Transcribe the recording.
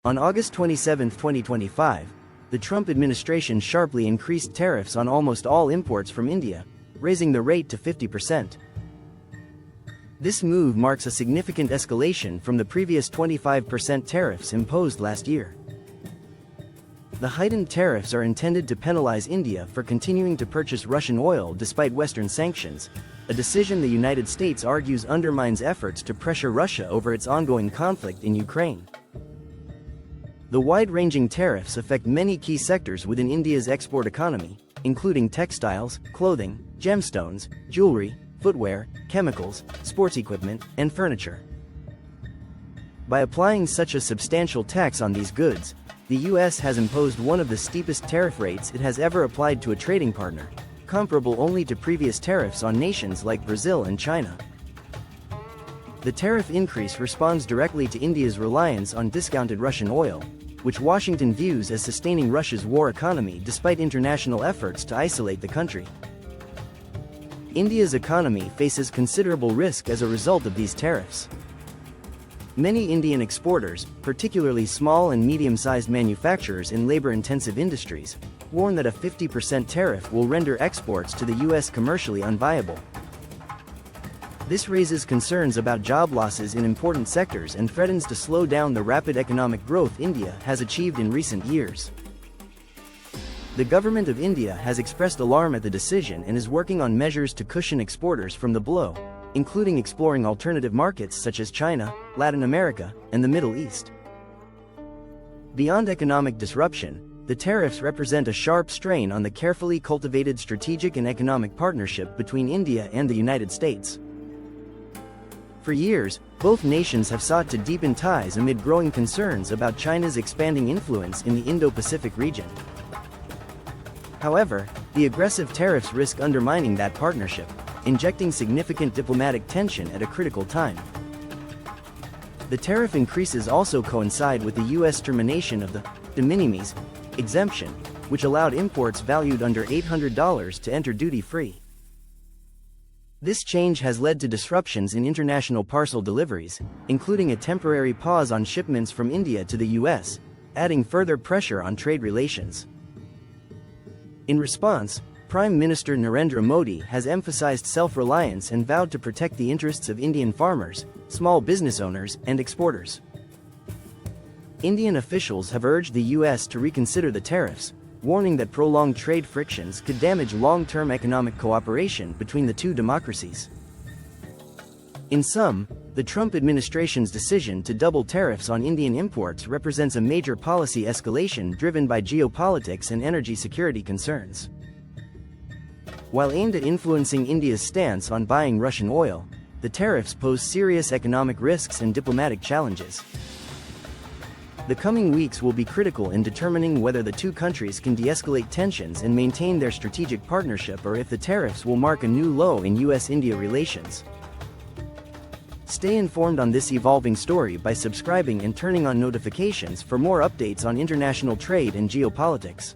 On August 27, 2025, the Trump administration sharply increased tariffs on almost all imports from India, raising the rate to 50%. This move marks a significant escalation from the previous 25% tariffs imposed last year. The heightened tariffs are intended to penalize India for continuing to purchase Russian oil despite Western sanctions, a decision the United States argues undermines efforts to pressure Russia over its ongoing conflict in Ukraine. The wide-ranging tariffs affect many key sectors within India's export economy, including textiles, clothing, gemstones, jewelry, footwear, chemicals, sports equipment, and furniture. By applying such a substantial tax on these goods, the U.S. has imposed one of the steepest tariff rates it has ever applied to a trading partner, comparable only to previous tariffs on nations like Brazil and China. The tariff increase responds directly to India's reliance on discounted Russian oil, which Washington views as sustaining Russia's war economy despite international efforts to isolate the country. India's economy faces considerable risk as a result of these tariffs. Many Indian exporters, particularly small and medium-sized manufacturers in labor-intensive industries, warn that a 50% tariff will render exports to the U.S. commercially unviable. This raises concerns about job losses in important sectors and threatens to slow down the rapid economic growth India has achieved in recent years. The government of India has expressed alarm at the decision and is working on measures to cushion exporters from the blow, including exploring alternative markets such as China, Latin America, and the Middle East. Beyond economic disruption, the tariffs represent a sharp strain on the carefully cultivated strategic and economic partnership between India and the United States. For years, both nations have sought to deepen ties amid growing concerns about China's expanding influence in the Indo-Pacific region. However, the aggressive tariffs risk undermining that partnership, injecting significant diplomatic tension at a critical time. The tariff increases also coincide with the U.S. termination of the de minimis exemption, which allowed imports valued under $800 to enter duty-free. This change has led to disruptions in international parcel deliveries, including a temporary pause on shipments from India to the U.S., adding further pressure on trade relations. In response, Prime Minister Narendra Modi has emphasized self-reliance and vowed to protect the interests of Indian farmers, small business owners, and exporters. Indian officials have urged the U.S. to reconsider the tariffs, warning that prolonged trade frictions could damage long-term economic cooperation between the two democracies. In sum, the Trump administration's decision to double tariffs on Indian imports represents a major policy escalation driven by geopolitics and energy security concerns. While aimed at influencing India's stance on buying Russian oil, the tariffs pose serious economic risks and diplomatic challenges. The coming weeks will be critical in determining whether the two countries can de-escalate tensions and maintain their strategic partnership, or if the tariffs will mark a new low in U.S.-India relations. Stay informed on this evolving story by subscribing and turning on notifications for more updates on international trade and geopolitics.